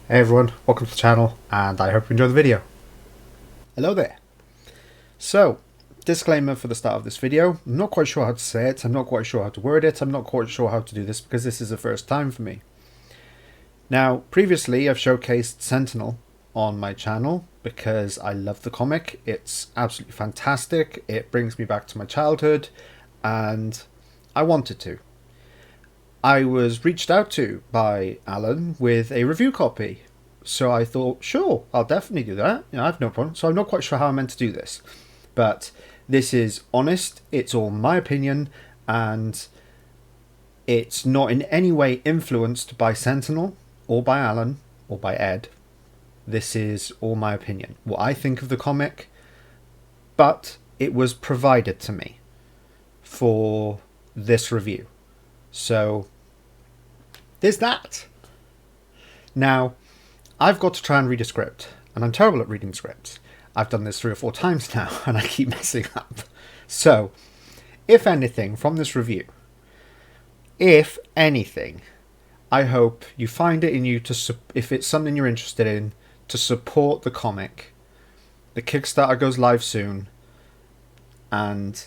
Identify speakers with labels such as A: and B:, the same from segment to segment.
A: Hey everyone, welcome to the channel, and I hope you enjoy the video. Hello there. So, disclaimer for the start of this video. I'm not quite sure how to say it, I'm not quite sure how to word it, I'm not quite sure how to do this because this is the first time for me. Now, previously I've showcased Sentinel on my channel because I love the comic. It's absolutely fantastic, it brings me back to my childhood, and I wanted to. I was reached out to by Alan with a review copy. So I thought, sure, I'll definitely do that. I have no problem. So I'm not quite sure how I'm meant to do this. But this is honest, it's all my opinion, and it's not in any way influenced by Sentinel, or by Alan, or by Ed. This is all my opinion, what I think of the comic, but it was provided to me for this review. So there's that. Now, I've got to try and read a script, and I'm terrible at reading scripts. I've done this 3 or 4 times now, and I keep messing up. So, if anything from this review, if anything, I hope you find it in you to, if it's something you're interested in, to support the comic. The Kickstarter goes live soon, and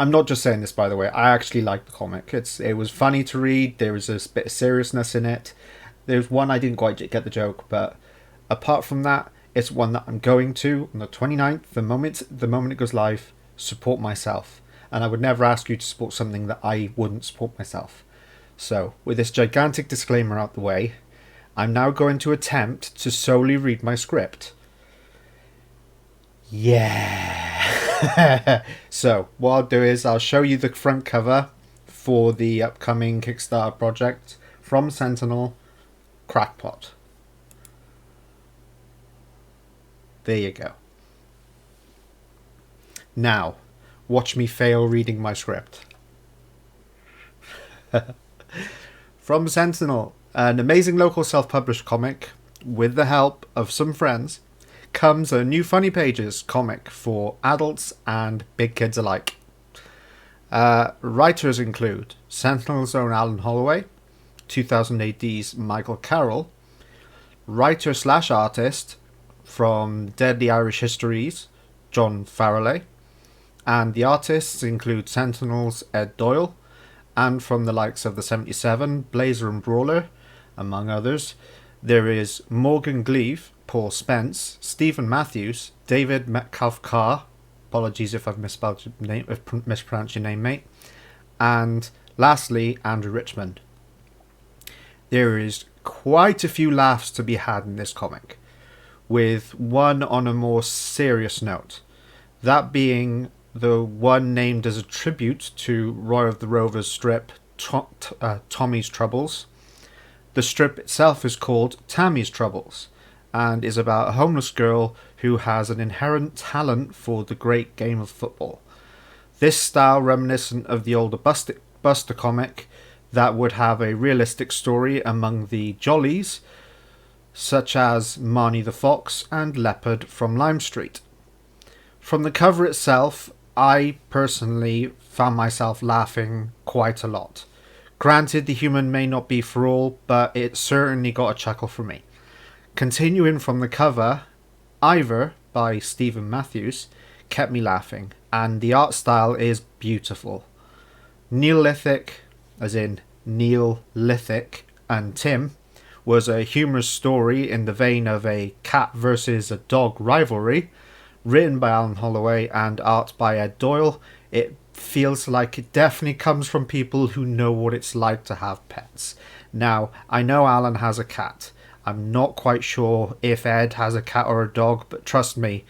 A: I'm not just saying this, by the way. I actually like the comic. It was funny to read. There was a bit of seriousness in it. There's one I didn't quite get the joke, but apart from that, it's one that I'm going to on the 29th, the moment it goes live, support myself. And I would never ask you to support something that I wouldn't support myself. So, with this gigantic disclaimer out the way, I'm now going to attempt to solely read my script. Yeah. So what I'll do is I'll show you the front cover for the upcoming Kickstarter project from Sentinel, Crackpot. There you go. Now, watch me fail reading my script. From Sentinel, an amazing local self-published comic with the help of some friends, comes a new Funny Pages comic for adults and big kids alike. Writers include Sentinel's own Alan Holloway, 2000 AD's Michael Carroll, writer/artist from Deadly Irish Histories, John Farrelly, and the artists include Sentinel's Ed Doyle, and from the likes of the 77, Blazer and Brawler, among others, there is Morgan Gleave, Paul Spence, Stephen Matthews, David Metcalf-Carr, apologies if I've mispronounced your name, mate, and lastly, Andrew Richmond. There is quite a few laughs to be had in this comic, with one on a more serious note, that being the one named as a tribute to Roy of the Rovers strip, Tommy's Troubles. The strip itself is called Tammy's Troubles, and is about a homeless girl who has an inherent talent for the great game of football. This style reminiscent of the older Buster comic that would have a realistic story among the Jollies, such as Marnie the Fox and Leopard from Lime Street. From the cover itself, I personally found myself laughing quite a lot. Granted, the humor may not be for all, but it certainly got a chuckle from me. Continuing from the cover, Ivor by Stephen Matthews kept me laughing, and the art style is beautiful. Neolithic, as in Neolithic, and Tim was a humorous story in the vein of a cat versus a dog rivalry, written by Alan Holloway and art by Ed Doyle. It feels like it definitely comes from people who know what it's like to have pets. Now, I know Alan has a cat. I'm not quite sure if Ed has a cat or a dog, but trust me,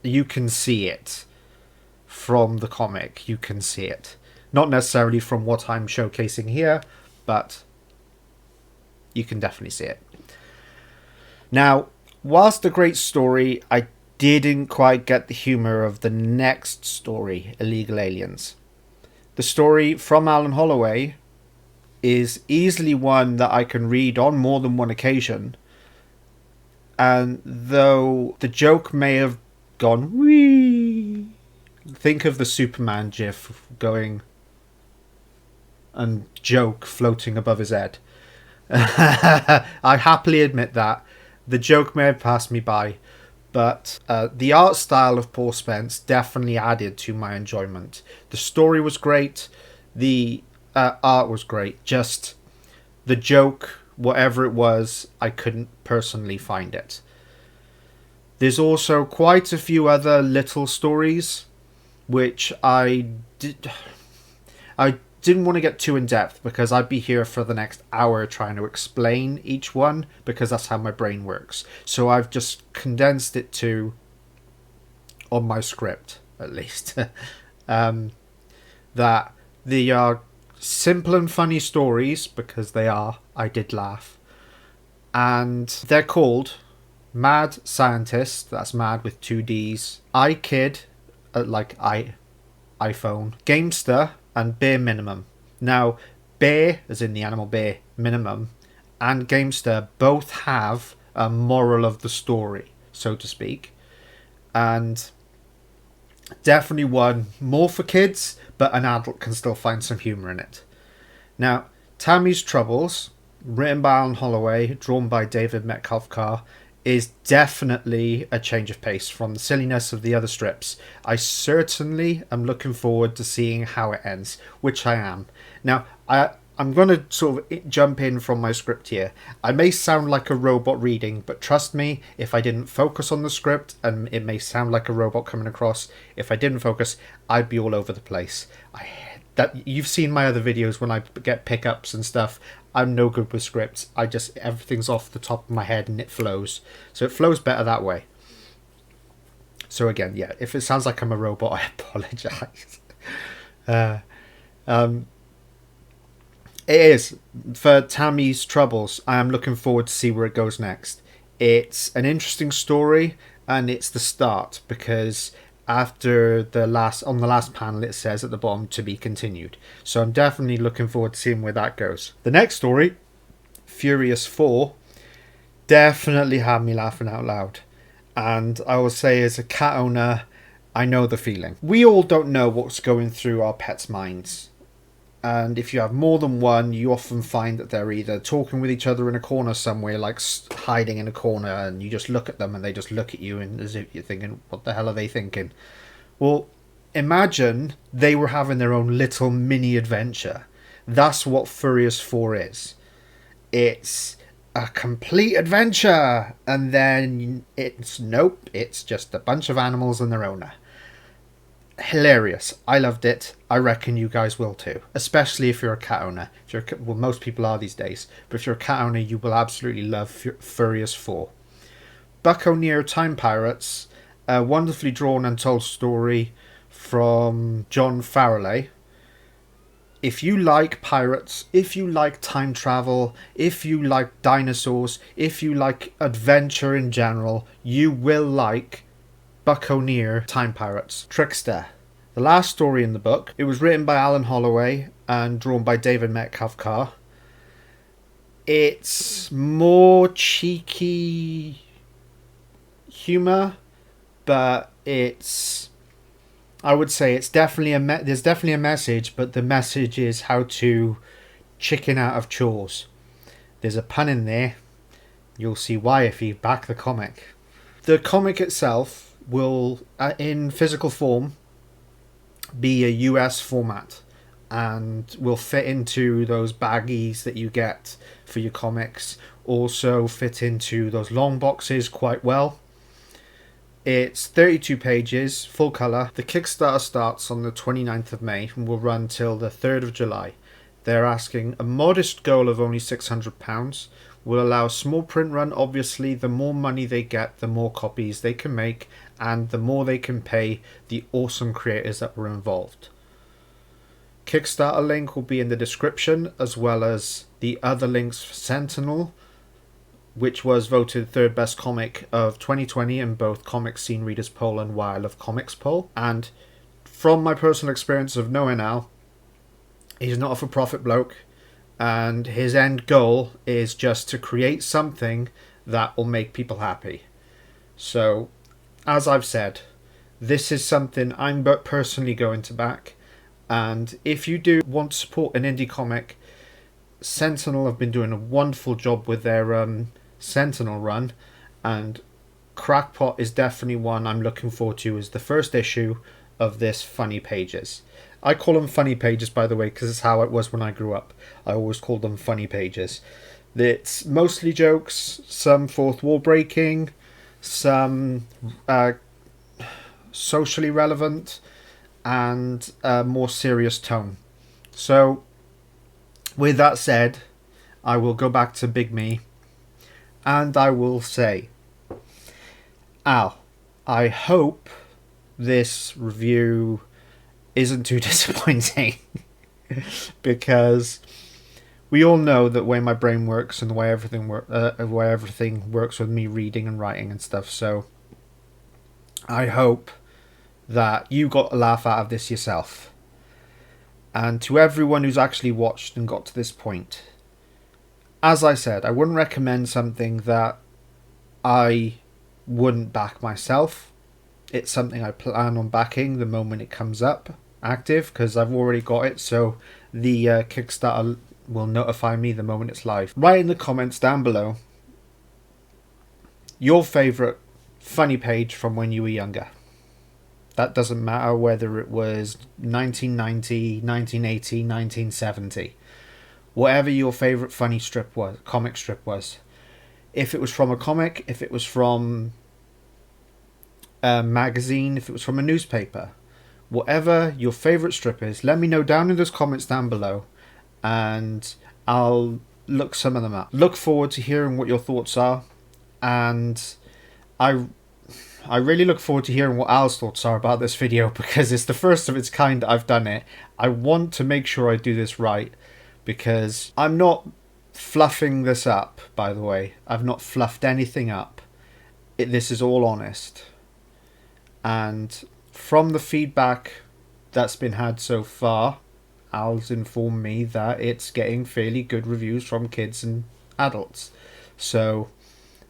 A: you can see it from the comic. You can see it. Not necessarily from what I'm showcasing here, but you can definitely see it. Now, whilst a great story, I didn't quite get the humour of the next story, Illegal Aliens. The story from Alan Holloway is easily one that I can read on more than one occasion, and though the joke may have gone wee, think of the Superman gif going and joke floating above his head. I happily admit that. The joke may have passed me by, but the art style of Paul Spence definitely added to my enjoyment. The story was great, the art was great, just the joke, whatever it was, I couldn't personally find it. There's also quite a few other little stories which I didn't want to get too in depth because I'd be here for the next hour trying to explain each one because that's how my brain works. So I've just condensed it to, on my script at least, that they are simple and funny stories because they are. I did laugh. And they're called Mad Scientist, that's mad with two D's, I Kid, like iPhone, Gamester, and Bare Minimum. Now, Bear, as in the animal bear, Minimum, and Gamester both have a moral of the story, so to speak. And definitely one more for kids, but an adult can still find some humour in it. Now, Tammy's Troubles, written by Alan Holloway, drawn by David Metcalf Carr, is definitely a change of pace from the silliness of the other strips. I certainly am looking forward to seeing how it ends, which I am. Now, I'm going to sort of jump in from my script here. I may sound like a robot reading, but trust me, if I didn't focus on the script, and it may sound like a robot coming across, if I didn't focus, I'd be all over the place. That you've seen my other videos when I get pickups and stuff. I'm no good with scripts. Everything's off the top of my head and it flows. So it flows better that way. So again, yeah, if it sounds like I'm a robot, I apologise. It is. For Tammy's Troubles, I am looking forward to see where it goes next. It's an interesting story and it's the start because after on the last panel it says at the bottom to be continued, so I'm definitely looking forward to seeing where that goes. The next story, Furious 4, definitely had me laughing out loud, and I will say as a cat owner I know the feeling. We all don't know what's going through our pets' minds, and if you have more than one, you often find that they're either talking with each other in a corner somewhere, like hiding in a corner, and you just look at them and they just look at you and as if you're thinking, what the hell are they thinking? Well, imagine they were having their own little mini adventure. That's what Furious 4 is. It's a complete adventure, and then it's just a bunch of animals and their owner. Hilarious. I loved it. I reckon you guys will too, especially if you're a cat owner. Well, most people are these days, but if you're a cat owner, you will absolutely love Furious 4. Buck O'Near Time Pirates, a wonderfully drawn and told story from John Farrelly. If you like pirates, if you like time travel, if you like dinosaurs, if you like adventure in general, you will like Buck O'Near Time Pirates. Trickster. The last story in the book. It was written by Alan Holloway and drawn by David Metcalf Carr. It's more cheeky humour, but I would say it's definitely there's definitely a message, but the message is how to chicken out of chores. There's a pun in there. You'll see why if you back the comic. The comic itself will, in physical form, be a US format and will fit into those baggies that you get for your comics. Also fit into those long boxes quite well. It's 32 pages, full colour. The Kickstarter starts on the 29th of May and will run till the 3rd of July. They're asking a modest goal of only £600. Will allow a small print run. Obviously, the more money they get, the more copies they can make, and the more they can pay the awesome creators that were involved. Kickstarter link will be in the description, as well as the other links for Sentinel, which was voted third best comic of 2020 in both Comic Scene Readers Poll and Wire of Comics Poll. And from my personal experience of knowing Al, he's not a for-profit bloke, and his end goal is just to create something that will make people happy. So, as I've said, this is something I'm personally going to back, and if you do want to support an indie comic, Sentinel have been doing a wonderful job with their Sentinel run, and Crackpot is definitely one I'm looking forward to as the first issue of this Funny Pages. I call them Funny Pages, by the way, because it's how it was when I grew up. I always called them Funny Pages. It's mostly jokes, some fourth wall breaking, some socially relevant, and a more serious tone. So, with that said, I will go back to Big Me, and I will say, Al, I hope this review isn't too disappointing, because we all know that the way my brain works and the way everything works with me reading and writing and stuff. So I hope that you got a laugh out of this yourself. And to everyone who's actually watched and got to this point, as I said, I wouldn't recommend something that I wouldn't back myself. It's something I plan on backing the moment it comes up active, because I've already got it, so the Kickstarter will notify me the moment it's live. Write in the comments down below your favourite funny page from when you were younger. That doesn't matter whether it was 1990, 1980, 1970. Whatever your favourite funny strip was, comic strip was. If it was from a comic, if it was from a magazine, if it was from a newspaper. Whatever your favourite strip is, let me know down in those comments down below, and I'll look some of them up. Look forward to hearing what your thoughts are, and I really look forward to hearing what Al's thoughts are about this video, because it's the first of its kind that I've done it. I want to make sure I do this right, because I'm not fluffing this up, by the way. I've not fluffed anything up. This is all honest. And from the feedback that's been had so far, Al's informed me that it's getting fairly good reviews from kids and adults. So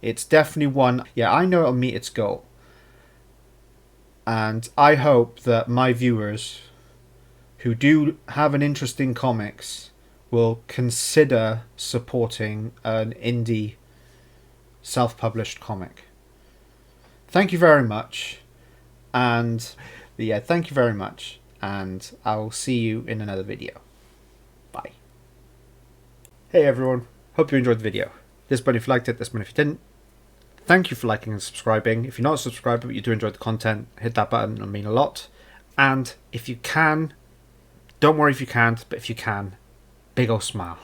A: it's definitely one, yeah, I know it'll meet its goal. And I hope that my viewers who do have an interest in comics will consider supporting an indie self-published comic. Thank you very much. And yeah, thank you very much, and I'll see you in another video. Bye. Hey everyone, hope you enjoyed the video. This one if you liked it, this one if you didn't. Thank you for liking and subscribing. If you're not a subscriber but you do enjoy the content, hit that button, it'll mean a lot. And if you can, don't worry if you can't, but if you can, big ol' smile.